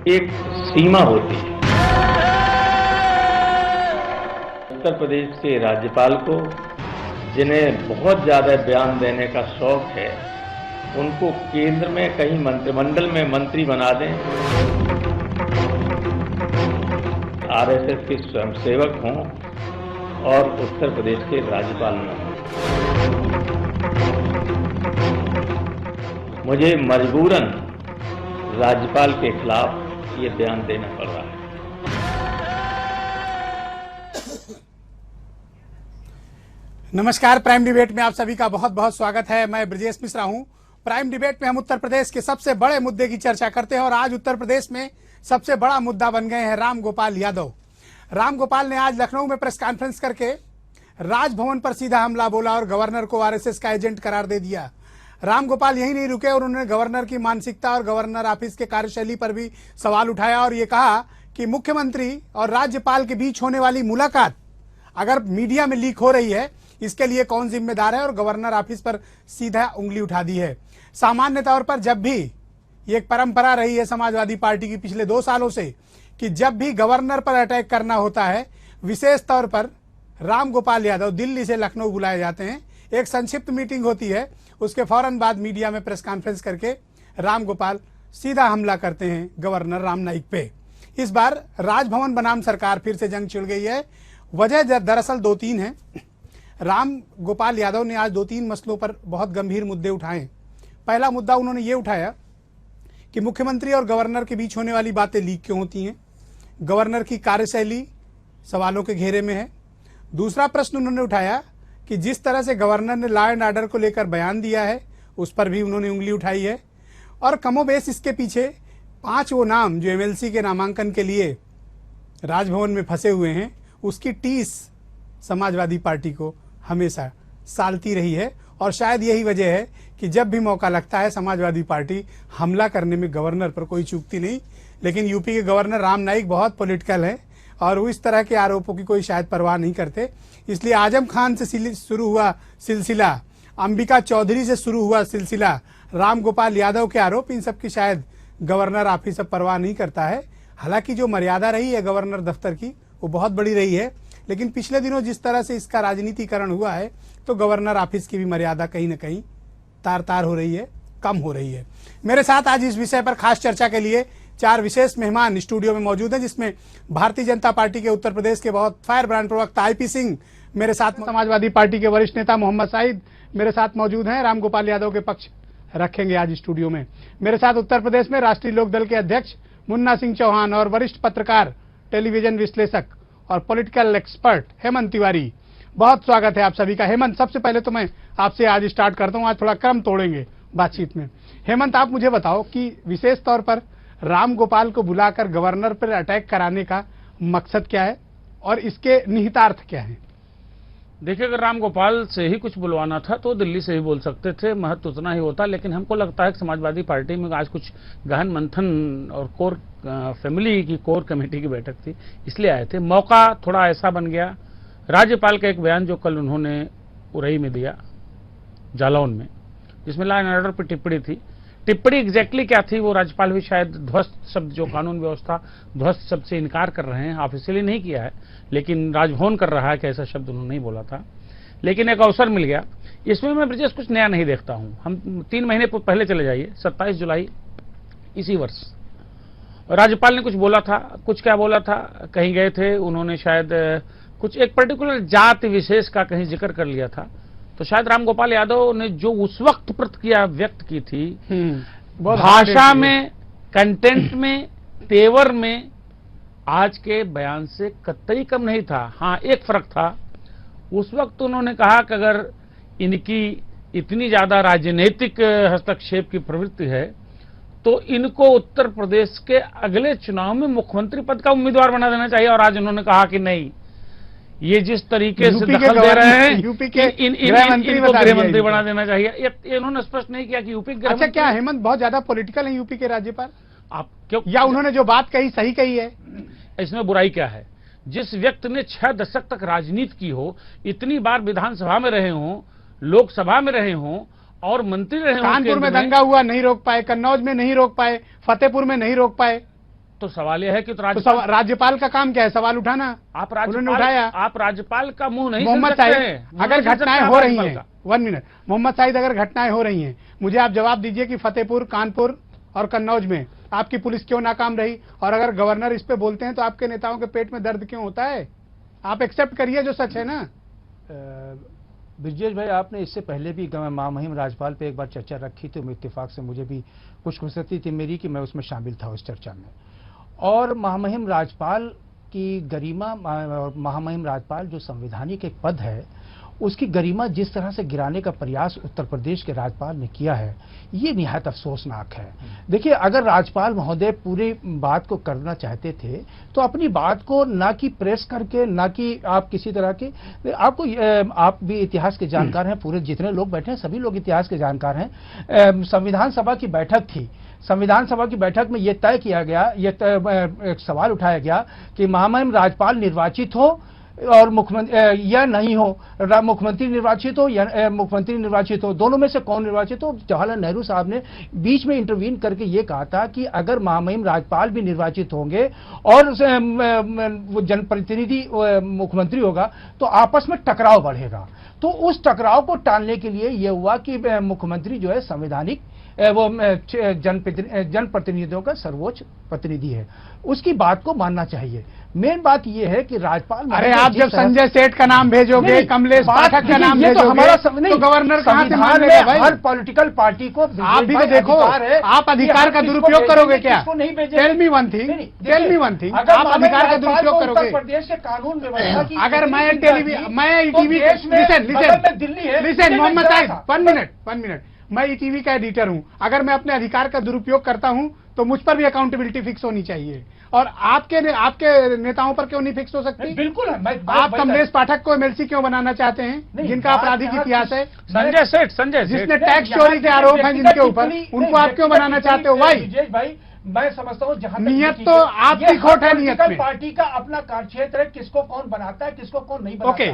एक सीमा होती है। उत्तर प्रदेश के राज्यपाल को, जिन्हें बहुत ज़्यादा बयान देने का शौक है, उनको केंद्र में कहीं मंत्रिमंडल में मंत्री बना दें, आरएसएस के स्वयंसेवक हों और उत्तर प्रदेश के राज्यपाल न हों। मुझे मजबूरन राज्यपाल के खिलाफ ये बयान देना पड़ रहा है। नमस्कार, प्राइम डिबेट में आप सभी का बहुत बहुत स्वागत है। मैं ब्रजेश मिश्रा हूं। प्राइम डिबेट में हम उत्तर प्रदेश के सबसे बड़े मुद्दे की चर्चा करते हैं और आज उत्तर प्रदेश में सबसे बड़ा मुद्दा बन गए हैं राम गोपाल यादव। राम गोपाल ने आज लखनऊ में प्रेस कॉन्फ्रेंस करके राजभवन पर सीधा हमला बोला और गवर्नर को आरएसएस का एजेंट करार दे दिया। राम गोपाल यही नहीं रुके और उन्होंने गवर्नर की मानसिकता और गवर्नर ऑफिस के कार्यशैली पर भी सवाल उठाया और ये कहा कि मुख्यमंत्री और राज्यपाल के बीच होने वाली मुलाकात अगर मीडिया में लीक हो रही है, इसके लिए कौन जिम्मेदार है, और गवर्नर ऑफिस पर सीधा उंगली उठा दी है। सामान्य तौर पर जब भी ये एक परंपरा रही है समाजवादी पार्टी की पिछले 2 सालों से कि जब भी गवर्नर पर अटैक करना होता है, विशेष तौर पर राम गोपाल यादव दिल्ली से लखनऊ बुलाए जाते हैं। एक संक्षिप्त मीटिंग होती है, उसके फौरन बाद मीडिया में प्रेस कॉन्फ्रेंस करके राम गोपाल सीधा हमला करते हैं गवर्नर राम नाईक पे। इस बार राजभवन बनाम सरकार फिर से जंग छिड़ गई है। वजह दरअसल 2-3 है। राम गोपाल यादव ने आज 2-3 मसलों पर बहुत गंभीर मुद्दे उठाए। पहला मुद्दा उन्होंने ये उठाया कि मुख्यमंत्री और गवर्नर के बीच होने वाली बातें लीक क्यों होती हैं, गवर्नर की कार्यशैली सवालों के घेरे में है। दूसरा प्रश्न उन्होंने उठाया कि जिस तरह से गवर्नर ने लॉ एंड ऑर्डर को लेकर बयान दिया है, उस पर भी उन्होंने उंगली उठाई है। और कमोबेश इसके पीछे 5 वो नाम जो एमएलसी के नामांकन के लिए राजभवन में फंसे हुए हैं, उसकी टीस समाजवादी पार्टी को हमेशा सालती रही है। और शायद यही वजह है कि जब भी मौका लगता है समाजवादी पार्टी हमला करने में गवर्नर पर कोई चूकती नहीं। लेकिन यूपी के गवर्नर राम नाईक बहुत पॉलिटिकल है और वो इस तरह के आरोपों की कोई शायद परवाह नहीं करते। इसलिए आजम खान से शुरू हुआ सिलसिला, अंबिका चौधरी से शुरू हुआ सिलसिला, राम गोपाल यादव के आरोप, इन सब की शायद गवर्नर ऑफिस अब परवाह नहीं करता है। हालांकि जो मर्यादा रही है गवर्नर दफ्तर की वो बहुत बड़ी रही है, लेकिन पिछले दिनों जिस तरह से इसका राजनीतिकरण हुआ है तो गवर्नर ऑफिस की भी मर्यादा कहीं न कहीं तार तार हो रही है, कम हो रही है। मेरे साथ आज इस विषय पर खास चर्चा के लिए 4 विशेष मेहमान स्टूडियो में मौजूद हैं, जिसमें भारतीय जनता पार्टी के उत्तर प्रदेश के बहुत फायर ब्रांड प्रवक्ता आईपी सिंह मेरे साथ, समाजवादी पार्टी के वरिष्ठ नेता मोहम्मद साहिद मेरे साथ मौजूद हैं, राम गोपाल यादव के पक्ष रखेंगे आज स्टूडियो में। मेरे साथ उत्तर प्रदेश में राष्ट्रीय लोकदल के अध्यक्ष मुन्ना सिंह चौहान और वरिष्ठ पत्रकार, टेलीविजन विश्लेषक और पॉलिटिकल एक्सपर्ट हेमंत तिवारी। बहुत स्वागत है आप सभी का। हेमंत, सबसे पहले तो मैं आपसे आज स्टार्ट करता हूं, आज थोड़ा क्रम तोड़ेंगे बातचीत में। हेमंत, आप मुझे बताओ कि विशेष तौर पर राम गोपाल को बुलाकर गवर्नर पर अटैक कराने का मकसद क्या है और इसके निहितार्थ क्या है? देखिए, अगर राम गोपाल से ही कुछ बुलवाना था तो दिल्ली से ही बोल सकते थे, महत्व उतना ही होता। लेकिन हमको लगता है कि समाजवादी पार्टी में आज कुछ गहन मंथन और कोर फैमिली की कोर कमेटी की बैठक थी, इसलिए आए थे। मौका थोड़ा ऐसा बन गया, राज्यपाल का एक बयान जो कल उन्होंने उरई में दिया, जालौन में, जिसमें लॉ एंड ऑर्डर पर टिप्पणी थी। टिप्पणी एग्जैक्टली क्या थी वो राज्यपाल भी शायद ध्वस्त शब्द, जो कानून व्यवस्था ध्वस्त शब्द से इनकार कर रहे हैं, ऑफिशियली नहीं किया है, लेकिन राजभवन कर रहा है कि ऐसा शब्द उन्होंने नहीं बोला था। लेकिन एक अवसर मिल गया। इसमें मैं ब्रजेश कुछ नया नहीं देखता हूं। हम 3 महीने पहले चले जाइए, 27 जुलाई इसी वर्ष राज्यपाल ने कुछ बोला था। कुछ क्या बोला था, कहीं गए थे उन्होंने, शायद कुछ एक पर्टिकुलर जाति विशेष का कहीं जिक्र कर लिया था। तो शायद राम गोपाल यादव ने जो उस वक्त प्रतिक्रिया व्यक्त की थी, भाषा में, कंटेंट में, तेवर में आज के बयान से कतई कम नहीं था। हाँ, एक फर्क था, उस वक्त उन्होंने कहा कि अगर इनकी इतनी ज्यादा राजनीतिक हस्तक्षेप की प्रवृत्ति है तो इनको उत्तर प्रदेश के अगले चुनाव में मुख्यमंत्री पद का उम्मीदवार बना देना चाहिए। और आज उन्होंने कहा कि नहीं, ये जिस तरीके से दखल दे रहे हैं, यूपी के गृहमंत्री बना देना चाहिए। इन्होंने स्पष्ट नहीं किया कि यूपी के। अच्छा, क्या हेमंत बहुत ज्यादा पॉलिटिकल है यूपी के राज्यपाल? आप क्यों, या उन्होंने जो बात कही सही कही है? इसमें बुराई क्या है? जिस व्यक्ति ने 6 दशक तक राजनीति की हो, इतनी बार विधानसभा में रहे हों, लोकसभा में रहे हों और मंत्री रहे हों, कानपुर में दंगा हुआ नहीं रोक पाए, कन्नौज में नहीं रोक पाए, फतेहपुर में नहीं रोक पाए, तो सवाल यह है कि राज्यपाल का काम क्या है? सवाल उठाना। उन्होंने उठाया। आप राज्यपाल का मुंह नहीं मोहम्मद साहिद, अगर घटनाएं हो रही हैं, 1 मिनट, मोहम्मद साहिद, अगर घटनाएं हो रही हैं, मुझे आप जवाब दीजिए कि फतेहपुर, कानपुर और कन्नौज में आपकी पुलिस क्यों नाकाम रही? और अगर गवर्नर इस पे बोलते हैं तो आपके नेताओं के पेट में दर्द क्यों होता है? आप एक्सेप्ट करिए जो सच है ना। ब्रजेश भाई, आपने इससे पहले भी महामहिम राज्यपाल पे एक बार चर्चा रखी थी, इत्तेफाक से मुझे भी खुशखुशी थी मेरी कि मैं उसमें शामिल था उस चर्चा में। और महामहिम राज्यपाल की गरिमा और महामहिम राज्यपाल जो संवैधानिक एक पद है, उसकी गरिमा जिस तरह से गिराने का प्रयास उत्तर प्रदेश के राज्यपाल ने किया है, ये निहायत अफसोसनाक है। देखिए, अगर राज्यपाल महोदय पूरी बात को करना चाहते थे तो अपनी बात को ना कि प्रेस करके, ना कि आप किसी तरह के, आप भी इतिहास के जानकार हैं, पूरे जितने लोग बैठे हैं सभी लोग इतिहास के जानकार हैं। संविधान सभा की बैठक थी, संविधान सभा की बैठक में यह तय किया गया, एक सवाल उठाया गया कि महामहिम राज्यपाल निर्वाचित हो और मुख्यमंत्री या नहीं हो, मुख्यमंत्री निर्वाचित हो या मुख्यमंत्री निर्वाचित हो, दोनों में से कौन निर्वाचित हो। जवाहरलाल नेहरू साहब ने बीच में इंटरवीन करके ये कहा था कि अगर महामहिम राज्यपाल भी निर्वाचित होंगे और वो जनप्रतिनिधि मुख्यमंत्री होगा तो आपस में टकराव बढ़ेगा। तो उस टकराव को टालने के लिए यह हुआ कि मुख्यमंत्री जो है संवैधानिक वो जनप्रतिनिधियों का सर्वोच्च प्रतिनिधि है, उसकी बात को मानना चाहिए। मेन बात यह है कि राज्यपाल, अरे आप जब संजय सेठ का नाम भेजोगे, कमलेश पाठक का नाम भेजोगे, तो हमारा तो गवर्नर कहां से मान लेगा भाई? हर पॉलिटिकल पार्टी को आप भी तो देखो, आप अधिकार का दुरुपयोग करोगे क्या? टेल मी वन थिंग, आप अधिकार का दुरुपयोग करोगे? प्रदेश के कानून व्यवस्था की, अगर मैं TV, listen Mohammad Sahib, 1 minute, मैं ईटीवी का एडिटर हूं। अगर मैं अपने अधिकार का दुरुपयोग करता हूं तो मुझ पर भी अकाउंटेबिलिटी फिक्स होनी चाहिए, और आपके नेताओं पर क्यों नहीं फिक्स हो सकती? बिल्कुल है। आप कमलेश पाठक को एमएलसी क्यों बनाना चाहते हैं, जिनका आपराधिक इतिहास है? संजय सेठ जिसने टैक्स चोरी के आरोप हैं जिनके ऊपर, उनको आप क्यों बनाना चाहते हो? भाई मैं समझता हूँ जहां नियत तो आपकी खोट है, नियत में पार्टी का अपना कार्यक्षेत्र है, किसको कौन बनाता है, किसको कौन नहीं बनाता। ओके,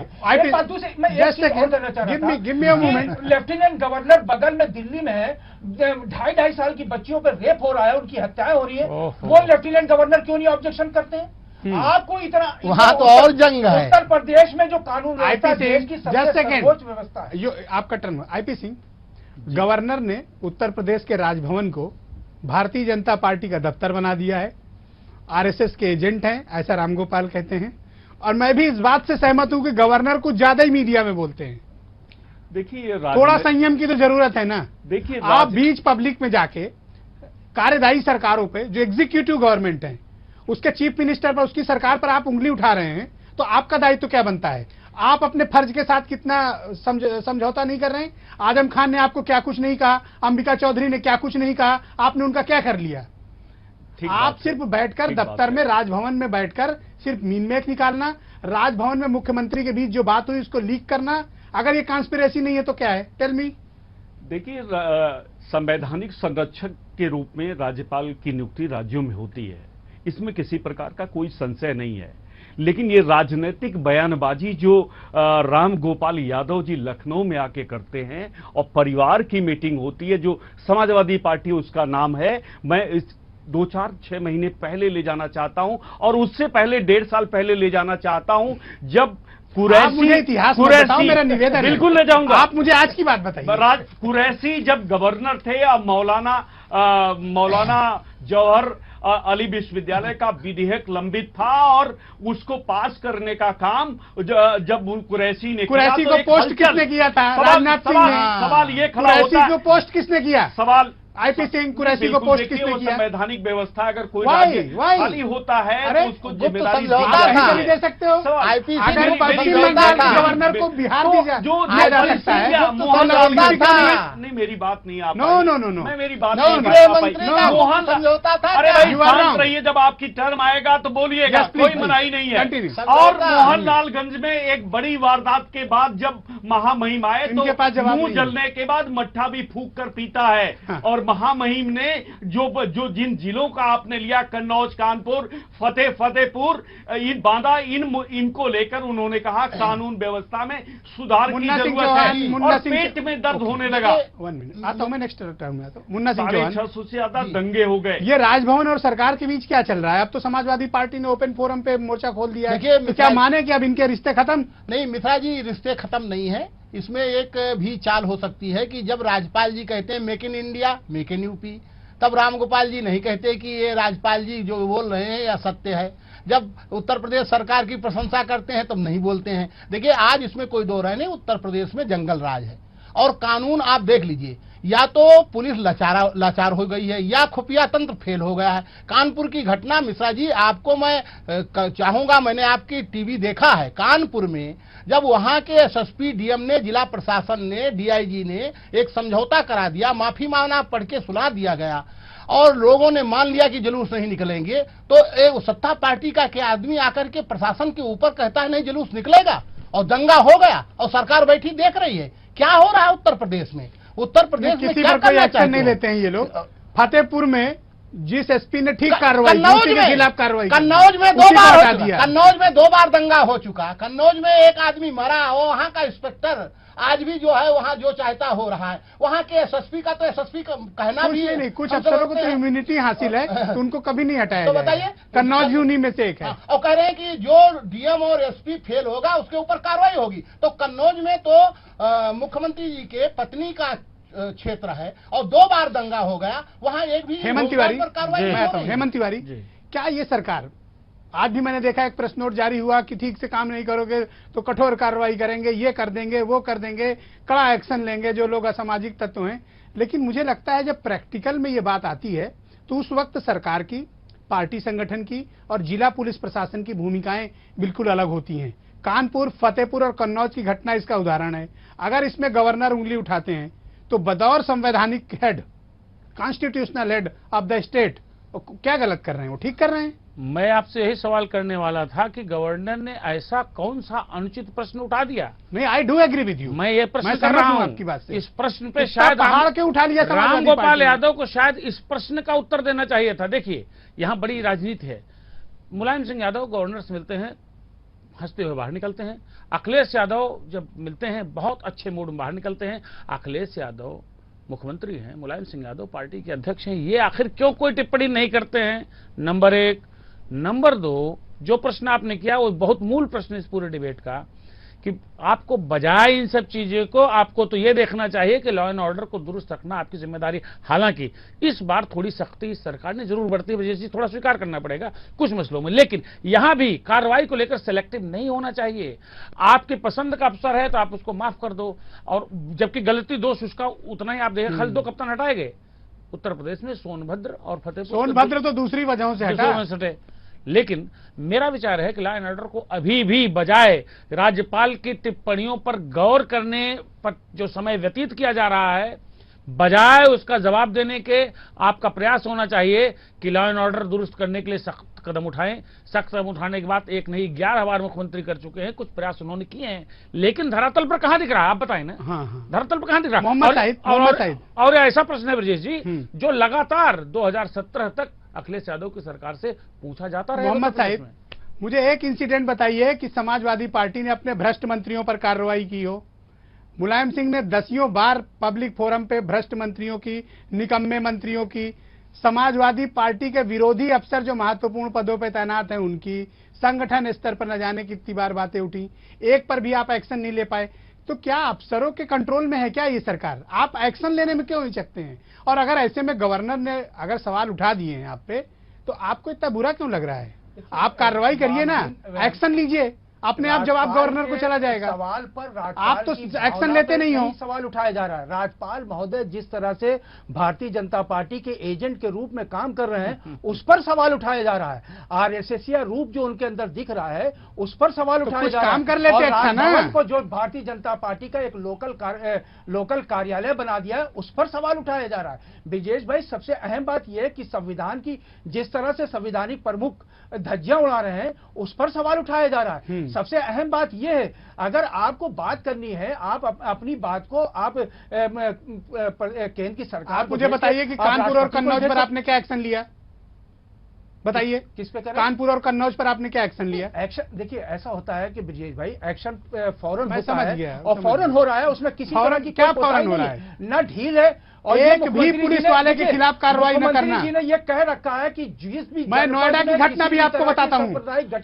लेफ्टिनेंट गवर्नर बगल में दिल्ली में 2.5 साल की बच्चियों पर रेप हो रहा है, उनकी हत्याएं हो रही है, वो लेफ्टिनेंट गवर्नर क्यों नहीं ऑब्जेक्शन करते हैं? आपको इतना वहां तो और जंग है। उत्तर प्रदेश में जो कानून व्यवस्था है, देश की सबसे सर्वोच्च व्यवस्था है। आपका टर्न। आईपी सिंह, गवर्नर ने उत्तर प्रदेश के राजभवन को भारतीय जनता पार्टी का दफ्तर बना दिया है, आरएसएस के एजेंट हैं, ऐसा रामगोपाल कहते हैं। और मैं भी इस बात से सहमत हूं कि गवर्नर कुछ ज्यादा ही मीडिया में बोलते हैं। देखिए, थोड़ा संयम की तो जरूरत है ना। देखिए, आप बीच पब्लिक में जाके कार्यदायी सरकारों पे, जो एग्जीक्यूटिव गवर्नमेंट है, उसके चीफ मिनिस्टर पर, उसकी सरकार पर आप उंगली उठा रहे हैं, तो आपका दायित्व क्या बनता है? आप अपने फर्ज के साथ कितना समझौता नहीं कर रहे हैं? आजम खान ने आपको क्या कुछ नहीं कहा, अंबिका चौधरी ने क्या कुछ नहीं कहा, आपने उनका क्या कर लिया? आप सिर्फ बैठकर दफ्तर में, राजभवन में बैठकर सिर्फ मीनमेक निकालना, राजभवन में मुख्यमंत्री के बीच जो बात हुई उसको लीक करना, अगर ये कॉन्स्पिरेसी नहीं है तो क्या है? Tell me. देखिए, संवैधानिक संरक्षक के रूप में राज्यपाल की नियुक्ति राज्यों में होती है, इसमें किसी प्रकार का कोई संशय नहीं है। लेकिन ये राजनीतिक बयानबाजी जो राम गोपाल यादव जी लखनऊ में आके करते हैं, और परिवार की मीटिंग होती है, जो समाजवादी पार्टी उसका नाम है, मैं इस 2-4-6 महीने पहले ले जाना चाहता हूं, और उससे पहले 1.5 साल पहले ले जाना चाहता हूं, जब मुझे इतिहास बताओ, मेरा निवेदन है। बिल्कुल ले जाऊंगा। आप मुझे आज की बात बताइए। कुरैशी जब गवर्नर थे, अब मौलाना जौहर अली विश्वविद्यालय का विधेयक लंबित था, और उसको पास करने का काम जब कुरैशी ने किया, कुरैशी को पोस्ट किसने किया था? राजनाथ सिंह ने। सवाल ये खड़ा होता है, को पोस्ट किसने किया? सवाल आईपी सिंह, कुरैशी को पोस्ट किसने किया? संवैधानिक व्यवस्था, अगर कोई राज्य खाली होता है तो उसको जिम्मेदारी नहीं दे सकते हो। अगर पश्चिम बंगाल के गवर्नर को बिहार दिया जा सकता है, नहीं, मेरी बात नहीं आप। नो, मैं मेरी बात मोहन, अरे भाई शांत रहिए, जब आपकी टर्म आएगा तो बोलिएगा, कोई मनाही नहीं है। और मोहनलालगंज में एक बड़ी वारदात के बाद जब महामहिम आए तो इनके पास जवाब मुंह नहीं है। जलने के बाद मट्ठा भी फूंक कर पीता है। हाँ। और महामहिम ने जो जिन जिलों का आपने लिया, कन्नौज, कानपुर, फतेहपुर, इनको लेकर उन्होंने कहा कानून व्यवस्था में सुधार की मुन्ना सिंह जरूरत चौहान, है मुन्ना और सिंह पेट में दर्द होने लगा। 1 मिनट आता हूं मैं, नेक्स्ट टर्म में आता हूं। मुन्ना सिंह 650 चौहान, से ज्यादा दंगे हो गए। ये राजभवन और सरकार के बीच क्या चल रहा है? अब तो समाजवादी पार्टी ने ओपन फोरम पे मोर्चा खोल दिया देखिए, है, तो क्या मिसाल- माने कि अब इनके रिश्ते खत्म? नहीं मिश्रा जी, रिश्ते खत्म नहीं है। इसमें एक भी चाल हो सकती है कि जब राज्यपाल जी कहते हैं make in India, make in UP, तब रामगोपाल जी नहीं कहते कि ये राज्यपाल जी जो बोल रहे हैं या सत्य है। जब उत्तर प्रदेश सरकार की प्रशंसा करते हैं तब नहीं बोलते हैं। देखिए, आज इसमें कोई दो राय नहीं, उत्तर प्रदेश में जंगल राज है और कानून आप देख लीजिए, या तो पुलिस लाचार हो गई है या खुफिया तंत्र फेल हो गया है। कानपुर की घटना मिश्रा जी, आपको मैं चाहूंगा, मैंने आपकी टीवी देखा है, कानपुर में जब वहां के एसएसपी, डीएम ने, जिला प्रशासन ने, डीआईजी ने एक समझौता करा दिया, माफी मांगना पढ़ के सुना दिया गया और लोगों ने मान लिया कि जुलूस नहीं निकलेंगे, तो एक सत्ता पार्टी का क्या आदमी आकर के प्रशासन के ऊपर कहता है नहीं जुलूस निकलेगा, और दंगा हो गया और सरकार बैठी देख रही है। क्या हो रहा है उत्तर प्रदेश में? उत्तर प्रदेश में किसी क्या पर कोई करना एक्शन चाहते नहीं हैं? लेते हैं ये लोग। फतेहपुर में जिस एसपी ने ठीक कार्रवाई की, कन्नौज उसी के में खिलाफ कार्रवाई की। कन्नौज में दो उसी को बार हटा हो चुका, दिया। कन्नौज में 2 बार दंगा हो चुका, कन्नौज में एक आदमी मरा, और वहाँ का इंस्पेक्टर आज भी जो है वहाँ जो चाहता हो रहा है। वहाँ के एसएसपी का तो एसएसपी का कहना कुछ भी नहीं, कुछ हम अफसरों को समझते तो हैं। इम्यूनिटी हासिल है, तो उनको कभी नहीं हटाया तो जाएगा। बताइए, कन्नौज भी उन्हीं में से एक है। और कह रहे हैं कि जो डीएम और एसपी फेल होगा उसके ऊपर कार्रवाई होगी। तो कन्नौज में तो मुख्यमंत्री जी के पत्नी का क्षेत्र है और 2 बार दंगा हो गया, वहाँ एक भी हेमंत तिवारी, पर कार्रवाई मैं नहीं हो आता हूं। रही। हेमंत तिवारी, क्या ये सरकार, आज भी मैंने देखा एक प्रेस नोट जारी हुआ कि ठीक से काम नहीं करोगे तो कठोर कार्रवाई करेंगे, ये कर देंगे, वो कर देंगे, कड़ा एक्शन लेंगे जो लोग असामाजिक तत्व हैं। लेकिन मुझे लगता है जब प्रैक्टिकल में ये बात आती है तो उस वक्त सरकार की, पार्टी संगठन की और जिला पुलिस प्रशासन की भूमिकाएं बिल्कुल अलग होती हैं। कानपुर, फतेहपुर और कन्नौज की घटना इसका उदाहरण है। अगर इसमें गवर्नर उंगली उठाते हैं तो बतौर संवैधानिक head, constitutional head of the state, क्या गलत कर रहे हैं? वो ठीक कर रहे हैं? मैं आपसे यही सवाल करने वाला था कि गवर्नर ने ऐसा कौन सा अनुचित प्रश्न उठा दिया। नहीं, I do agree with you. मैं ये प्रश्न मैं कर सहमत रहा हूं हूं आपकी बात से। इस प्रश्न पे कितना शायद पहाड़ के उठा लिया समाजवादी राम गोपाल पार्टी ने। यादव को शायद इस प्रश्न का उत्तर देना चाहिए था। देखिए, यहाँ बड़ी राजनीति है। मुलायम सिंह यादव गवर्नर से मिलते हैं, हंसते हुए बाहर निकलते हैं। अखिलेश यादव जब मिलते हैं बहुत अच्छे मूड में बाहर निकलते हैं। अखिलेश यादव मुख्यमंत्री हैं, मुलायम सिंह यादव पार्टी के अध्यक्ष हैं, ये आखिर क्यों कोई टिप्पणी नहीं करते हैं? नंबर 1। नंबर 2, जो प्रश्न आपने किया वो बहुत मूल प्रश्न इस पूरे डिबेट का, कि आपको बजाय इन सब चीजों को आपको तो ये देखना चाहिए कि लॉ एंड ऑर्डर को दुरुस्त रखना आपकी जिम्मेदारी। हालांकि इस बार थोड़ी सख्ती इस सरकार ने जरूर बरती है, जैसे थोड़ा स्वीकार करना पड़ेगा कुछ मसलों में, लेकिन यहां भी कार्रवाई को लेकर सेलेक्टिव नहीं होना चाहिए। आपकी पसंद का अफसर है तो आप उसको माफ कर दो, और जबकि गलती दोष उसका उतना ही आप देखें। खाली 2 कप्तान हटाए गए उत्तर प्रदेश में, सोनभद्र और फतेहपुर। सोनभद्र तो दूसरी वजहों से हटा। लेकिन मेरा विचार है कि लॉ एंड ऑर्डर को अभी भी बजाय राज्यपाल की टिप्पणियों पर गौर करने पर जो समय व्यतीत किया जा रहा है, बजाय उसका जवाब देने के आपका प्रयास होना चाहिए कि लॉ एंड ऑर्डर दुरुस्त करने के लिए सख्त कदम उठाएं। सख्त कदम उठाने के बाद एक नहीं 11 बार मुख्यमंत्री कर चुके हैं, कुछ प्रयास उन्होंने किए हैं, लेकिन धरातल पर कहां दिख रहा है? आप बताएं ना। हाँ। धरातल पर कहां दिख रहा है? मोहम्मद साहिब। और ऐसा प्रश्न है ब्रजेश जी, जो लगातार 2017 तक अखिलेश यादव की सरकार से पूछा जाता रहा। मोहम्मद साहिब, मुझे एक इंसिडेंट बताइए कि समाजवादी पार्टी ने अपने भ्रष्ट मंत्रियों पर कार्रवाई की हो। मुलायम सिंह ने 10 बार पब्लिक फोरम पे भ्रष्ट मंत्रियों की, निकम्मे मंत्रियों की, समाजवादी पार्टी के विरोधी अफसर जो महत्वपूर्ण पदों पर तैनात हैं उनकी, संगठन स्तर पर न जाने कितनी बार बातें उठी, एक पर भी आप एक्शन नहीं ले पाए। तो क्या अफसरों के कंट्रोल में है क्या ये सरकार? आप एक्शन लेने में क्यों हिचकते हैं? और अगर ऐसे में गवर्नर ने अगर सवाल उठा दिए हैं आप पे, तो आपको इतना बुरा क्यों लग रहा है? आप कार्रवाई करिए ना, एक्शन लीजिए, अपने आप जवाब गवर्नर को चला जाएगा। सवाल पर आप तो एक्शन लेते नहीं हो। सवाल उठाया जा रहा है। राज्यपाल महोदय जिस तरह से भारतीय जनता पार्टी के एजेंट के रूप में काम कर रहे हैं उस पर सवाल उठाया जा रहा है। आरएसएस रूप जो उनके अंदर दिख रहा है उस पर सवाल उठाया जा रहा है। काम कर लेते अच्छा ना। राजभवन को जो भारतीय जनता पार्टी का एक लोकल कार्यालय बना दिया है उस पर सवाल उठाया जा रहा है। ब्रिजेश भाई, सबसे अहम बात यह है कि संविधान की जिस तरह से संवैधानिक प्रमुख धज्जियां उड़ा रहे हैं उस पर सवाल उठाया जा रहा है। सबसे अहम बात यह है, अगर आपको बात करनी है, आप अपनी बात को आप केंद्र की सरकार आप मुझे बताइए कि कानपुर और कन्नौज पर आपने क्या एक्शन लिया, बताइए। किस पे करें? कानपुर और कन्नौज पर आपने क्या एक्शन लिया? एक्शन देखिए ऐसा होता है कि ब्रजेश भाई, एक्शन फौरन होता समझ है गया, और समझ फौरन गया। हो रहा है, उसमें किसी तरह की क्या कोई फौरन कोताही हो रहा नहीं है? न ढील है और ये एक भी मुख्यमंत्री पुलिस जी ने- वाले के देखिए, खिलाफ कार्रवाई न मुख्यमंत्री करना। जी ने ये कह रखा है कि जिस भी मैं नोएडा की घटना भी आपको बताता हूँ।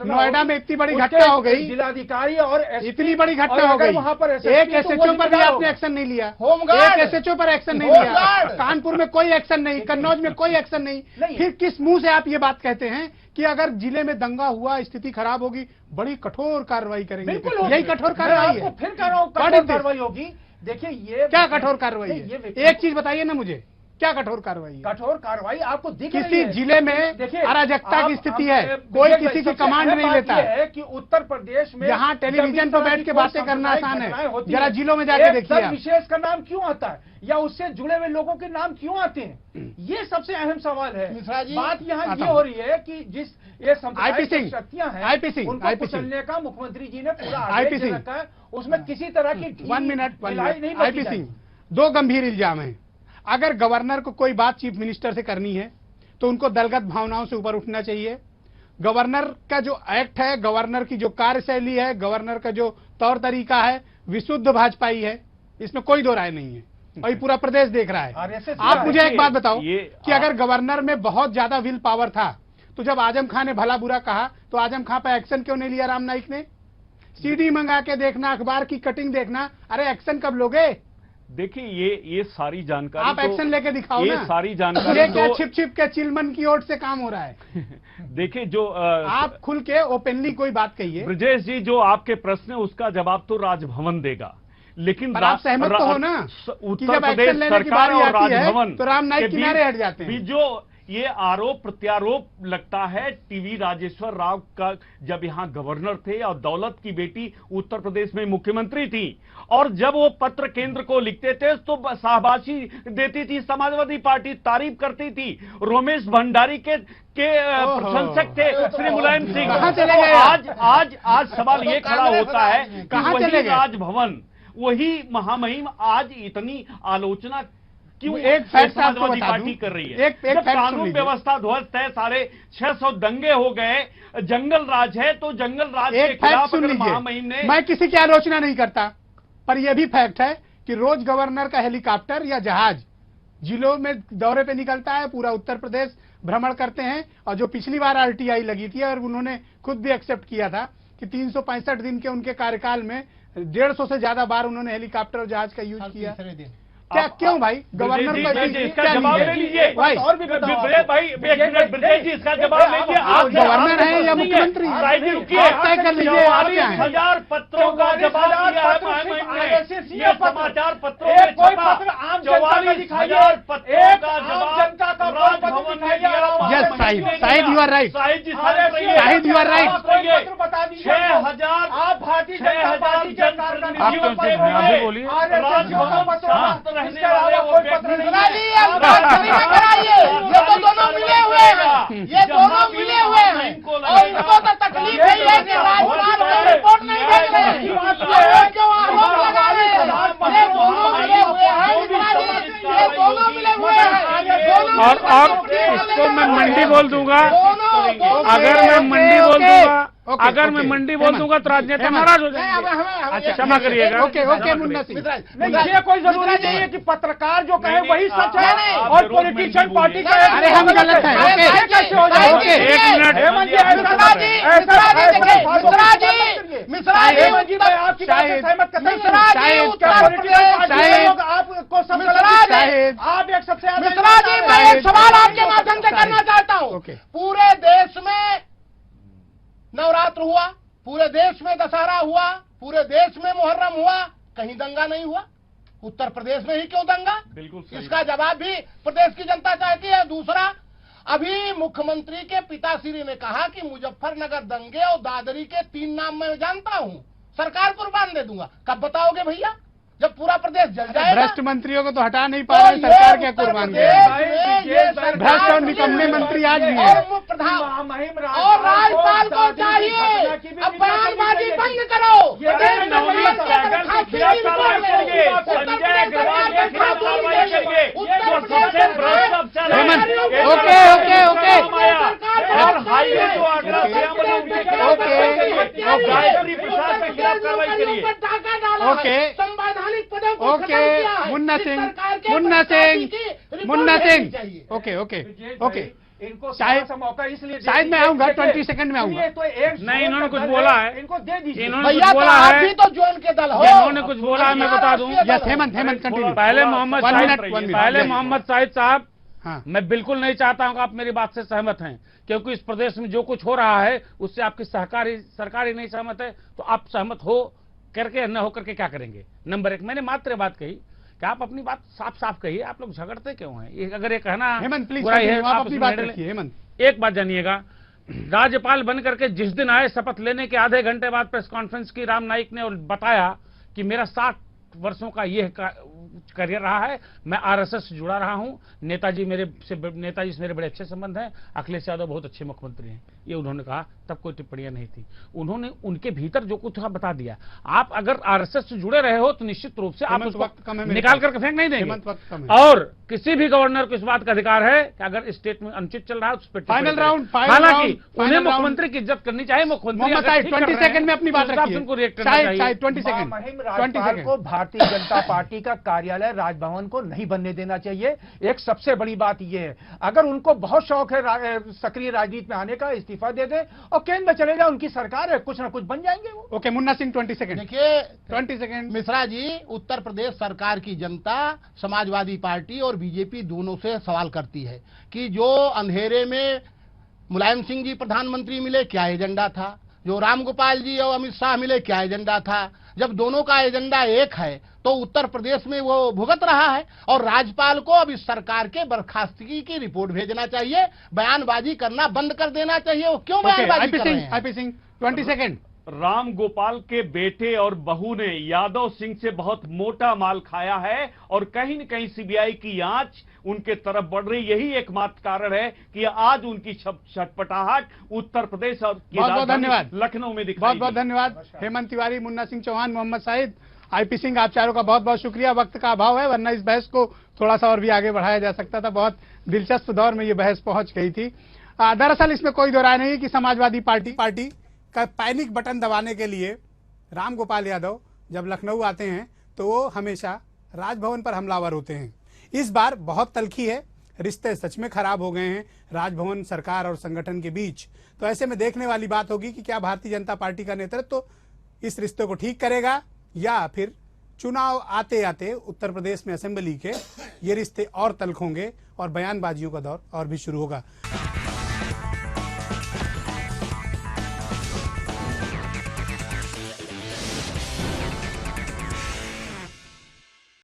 नोएडा में इतनी बड़ी घटना हो गई, जिलाधिकारी और SP इतनी बड़ी घटना और हो अगर गई, वहाँ पर एक SSP तो वो SHO पर भी जिम्मेदार आपने होगा। एक्शन नहीं लिया, होमगार्ड। एक SHO पर एक्शन नहीं लिया, होमगार्ड। कानपुर में कोई एक्शन नहीं, कन्नौज में कोई एक्शन नहीं। फिर किस मुंह से आप ये बात कहते हैं कि अगर जिले में दंगा हुआ, स्थिति खराब होगी, बड़ी कठोर कार्रवाई करेंगे? बिल्कुल होगी। यही कठोर कार्रवाई मैं है। आपको फिर कह रहा हूँ What कठोर is this? कार्रवाई होगी। देखिए ये क्या कठोर कार्रवाई नहीं, है? ये एक चीज बताइए ना मुझे, क्या कठोर कार्रवाई है? कठोर कार्रवाई आपको दिख रही किसी है। जिले में देखिए, अराजकता की आप- स्थिति आप- है, कोई देखिए, किसी की सबसे कमांड अहम नहीं बात लेता ये है। है कि उत्तर प्रदेश में यहाँ टेलीविजन पर बैठ के बातें करना आसान है, जरा जिलों में जाके देखिए आप। विशेष का नाम क्यों आता है या उससे जुड़े हुए लोगों के नाम क्यों आते हैं, ये सबसे अहम सवाल है। मिश्रा जी, बात यहाँ आता ये हूं। हो रही है कि जिस ये IP सांप्रदायिक सिंह, शक्तियां हैं, IP सिंह, उनको IP सिंह। कुचलने का मुख्यमंत्री जी ने पूरा IP आदेश दे सिंह। रखा है, उसमें किसी तरह की वन मिनट नहीं IP सिंह, दो गंभीर इल्जाम हैं। अगर गवर्नर को कोई बात चीफ मिनिस्टर से करनी है तो उनको दलगत भावनाओं से ऊपर उठना चाहिए। गवर्नर का जो एक्ट है, गवर्नर की जो कार्यशैली है, गवर्नर का जो तौर तरीका है, विशुद्ध भाजपाई है, इसमें कोई दो राय नहीं है और ये पूरा प्रदेश देख रहा है। RSS आप मुझे एक बात बताओ ये- कि अगर गवर्नर में बहुत ज्यादा विल पावर था तो जब आजम खान ने भला बुरा कहा तो आजम खान पर एक्शन क्यों नहीं लिया राम नाईक ने? CD मंगा के देखना, अखबार की कटिंग देखना, अरे एक्शन कब लोगे? देखिए ये सारी जानकारी आप एक्शन लेके दिखाओ ये ना। सारी जानकारी ये क्या तो छिप छिप के चिलमन की ओर से काम हो रहा है? देखिए जो आप खुल के ओपनली कोई बात कहिए। ब्रजेश जी, जो आपके प्रश्न है उसका जवाब तो राजभवन देगा, लेकिन पर आप सहमत तो हो ना कि उत्तर जब प्रदेश एक्शन लेने की सरकार बारी और आती है राजभवन तो राम नाईक के किनारे हट जाते हैं। बीच जो ये आरोप प्रत्यारोप लगता है, टीवी राजेश्वर राव का जब यहाँ गवर्नर थे और दौलत की बेटी उत्तर प्रदेश में मुख्यमंत्री थी, और जब वो पत्र केंद्र को लिखते थे तो शाबाशी देती थी समाजवादी पार्टी, तारीफ करती थी। रोमेश भंडारी के प्रशंसक थे श्री मुलायम सिंह। कहाँ चले गए? आज सवाल ये खड़ा होता है कि कहाँ वही चले गए? राजभवन, वही महामहिम आज इतनी आलोचना क्यों एक फैक्ट आपको समाजवादी बता पार्टी दूं। कर रही है? एक जब फैक्ट सुन कानून लीजिए। व्यवस्था ध्वस्त है, 650 दंगे हो गए, जंगल राज है, तो जंगल राज के एक फैक्ट खिलाफ सुन अगर महामहिम लीजिए, ने मैं किसी की आलोचना नहीं करता, पर यह भी फैक्ट है कि रोज गवर्नर का हेलीकॉप्टर या जहाज जिलों में दौरे पे निकलता है, पूरा उत्तर प्रदेश भ्रमण करते हैं। और जो पिछली बार RTI लगी थी और उन्होंने खुद भी एक्सेप्ट किया था कि 365 दिन के उनके कार्यकाल में 150 से ज्यादा बार उन्होंने हेलीकॉप्टर और जहाज का यूज किया। तीसरे दिन क्या क्यों भाई? गवर्नर ब्रजेश को जी, इसका जवाब ले लीजिए भाई। और भी बताओ आपको। भाई एक मिनट, ब्रजेश जी इसका जवाब लीजिए। आप गवर्नर हैं या मुख्यमंत्री? राइट, रुकिए। आप तय कर लीजिए, आप क्या हैं? 44,000 पत्रों का जवाब दिया है महामहिम ने। ये समाचार पत्रों में कोई छपा। पत्र आम जनता का 44,000 पत्रों एक का आम जवाब जनता का कोई पत्र राजभवन ने दिखाइए। दिया। Yes, Sahid, Sahid, you are right. Shahid ji, Shahid, you are right. आप कोई पत्र बता दीजिए। 6,000 आप भारतीय जनता पार्टी के जनप्रतिनिधियों आप कौन से हैं? आप भी बोलिए। राजभवन शांत रहने वाले वो व्यक्ति मिश्रा जी, आप बात करी मत कराइए। ये तो दोनों मिले हुए हैं, ये दोनों मिले हुए हैं और इनको तो तकलीफ यही है कि राज्यपाल को रिपोर्ट नहीं भेज रहे हैं। ये क्यों आरोप लगा रहे हैं? ये दोनों मिले हुए हैं मिश्रा जी, ये दोनों मिले हुए हैं, ये दोनों और इसको मैं मंडी बोल दूंगा। अगर मैं मंडी बोल दूंगा, अगर मैं मंडी बोल दूंगा तो राजनेता नाराज हो जाएंगे। क्षमा करिएगा। ओके मुन्ना सिंह, नहीं, ये कोई जरूरी नहीं है कि पत्रकार जो कहे वही सच है और पॉलिटिशियन पार्टी का अरे हम गलत हैं। ओके कैसे हो जाए? ओके, एक मिनट। हेमंत जी, मिश्रा जी, मिश्रा जी देखिए, मिश्रा जी, मिश्रा जी, हेमंत जी, मैं आपकी बात से शाहिद, सहमत करता हूं। मिश्रा जी, शाहिद, उत्तर पॉलिटिशियन पार्टी के शाहिद, लोग आपको सब मिश्रा जी, शाहिद, आप एक सबसे ज्यादा मिश्रा जी, मैं एक सवाल आपके माध्यम से करना चाहता हूँ। ओके। पूरे देश में नवरात्र हुआ, पूरे देश में दशहरा हुआ, पूरे देश में मुहर्रम हुआ, कहीं दंगा नहीं हुआ। उत्तर प्रदेश में ही क्यों दंगा? बिल्कुल सही। इसका जवाब भी प्रदेश की जनता चाहती है। दूसरा, अभी मुख्यमंत्री के पिताश्री ने कहा कि मुजफ्फरनगर दंगे और दादरी के 3 नाम मैं जानता हूं, सरकार कुर्बान दे दूंगा। कब बताओगे भैया? जब पूरा प्रदेश जल जाएगा। भ्रष्ट मंत्रियों को तो हटा नहीं पा रहे, सरकार क्या कुर्बान कर रही है। भ्रष्ट और निकम्मे मंत्री आज भी हैं। और राज्यपाल को चाहिए अब बयानबाजी बंद करो। ओके ओके ओके और हाईवे जो आगरा से okay okay Munna Singh okay okay okay इनको शायद मौका इसलिए शायद मैं आऊंगा 20 सेकंड में आऊंगा। तो एक नहीं, इन्होंने कुछ बोला है, इनको दे दीजिए। इन्होंने भैया कुछ तो बोला आप है, भी तो जोन के दल हो। इन्होंने कुछ बोला है, मैं बता दूं। Yes Hemant continue. पहले Mohammad One Shahid minute, one minute. पहले मोहम्मद शाहिद साहब, हाँ मैं बिल्कुल नहीं चाहता हूं कि आप मेरी बात से सहमत हैं, क्योंकि इस प्रदेश में जो कुछ हो रहा है उससे आपकी सरकार ही नहीं सहमत है, तो आप सहमत हो करके न हो करके क्या करेंगे। नंबर एक, मैंने मात्र बात कही कि आप अपनी बात साफ साफ कहिए, आप लोग झगड़ते क्यों हैं। अगर ये कहना हेमंत प्लीज बुराई है, आप आप अपनी उसमें बात निर्णय रखिए। हेमंत एक बात जानिएगा, राज्यपाल बन करके जिस दिन आए, शपथ लेने के आधे घंटे बाद प्रेस कॉन्फ्रेंस की राम नाईक ने और बताया कि मेरा 60 वर्षों का यह करियर रहा है, मैं आरएसएस से जुड़ा रहा हूं, नेताजी से मेरे बड़े अच्छे संबंध हैं, अखिलेश यादव बहुत अच्छे मुख्यमंत्री हैं, ये उन्होंने कहा, तब कोई टिप्पणियां नहीं थी। उन्होंने उनके भीतर जो कुछ था बता दिया। आप अगर आरएसएस से जुड़े रहे हो तो निश्चित रूप से आप हेमंत, वक्त कम है उसको मेरे निकाल पास। करके फेंक नहीं हेमंत, वक्त कम देंगे। है। और किसी भी गवर्नर को इस बात का अधिकार है कि अगर स्टेट में अनुचित चल रहा है उस पर टिप्पणी फाइनल करें। राउंड, हालांकि उन्हें मुख्यमंत्री की इज्जत करनी चाहिए। मुख्यमंत्री मोहम्मद अगर साहिब ठीक कर 20 रहे हैं, सेकंड में अपनी बात तो आप रखिए। उनको रिएक्ट करना चाहिए। शायद 20 सेकंड महिम 20 राज्यपाल को सेकंड भारतीय जनता पार्टी का कार्यालय राजभवन को नहीं बनने देना चाहिए। एक सबसे बड़ी बात यह है, अगर उनको बहुत शौक है सक्रिय राजनीति में आने का, इस्तीफा दे दे और केंद्र में चले जाए, उनकी सरकार है, कुछ ना कुछ बन जाएंगे वो। ओके मुन्ना सिंह 20 सेकंड देखिए 20 सेकंड। मिश्रा जी, उत्तर प्रदेश सरकार की जनता समाजवादी पार्टी और बीजेपी दोनों से सवाल करती है कि जो अंधेरे में मुलायम सिंह जी प्रधानमंत्री मिले, क्या एजेंडा था, जो रामगोपाल जी और अमित शाह मिले, क्या एजेंडा था। जब दोनों का एजेंडा एक है तो उत्तर प्रदेश में वो भुगत रहा है, और राज्यपाल को अब इस सरकार के बर्खास्तगी की रिपोर्ट भेजना चाहिए, बयानबाजी करना बंद कर देना चाहिए। वो क्यों बयानबाजी कर रहे हैं? IP Singh 20 second. राम गोपाल के बेटे और बहू ने यादव सिंह से बहुत मोटा माल खाया है, और कहीं न कहीं सीबीआई की आंच उनके तरफ बढ़ रही। यही एकमात्र कारण है कि आज उनकी छटपटाहट उत्तर प्रदेश और बहुत बहुत धन्यवाद। लखनऊ में दिखाई बहुत बहुत दी। धन्यवाद हेमंत तिवारी, मुन्ना सिंह चौहान, मोहम्मद शाहिद, आईपी सिंह, आप चारों का बहुत बहुत शुक्रिया। वक्त का अभाव है, वरना इस बहस को थोड़ा सा और भी आगे बढ़ाया जा सकता था। बहुत दिलचस्प दौर में ये बहस पहुंच गई थी। दरअसल इसमें कोई दो राय नहीं कि समाजवादी पार्टी का पैनिक बटन दबाने के लिए राम गोपाल यादव जब लखनऊ आते हैं तो वो हमेशा राजभवन पर हमलावर होते हैं। इस बार बहुत तल्खी है, रिश्ते सच में खराब हो गए हैं राजभवन, सरकार और संगठन के बीच। तो ऐसे में देखने वाली बात होगी कि क्या भारतीय जनता पार्टी का नेतृत्व इस रिश्ते को ठीक करेगा, या फिर चुनाव आते आते उत्तर प्रदेश में असेंबली के ये रिश्ते और तल्ख होंगे और बयानबाजियों का दौर और भी शुरू होगा।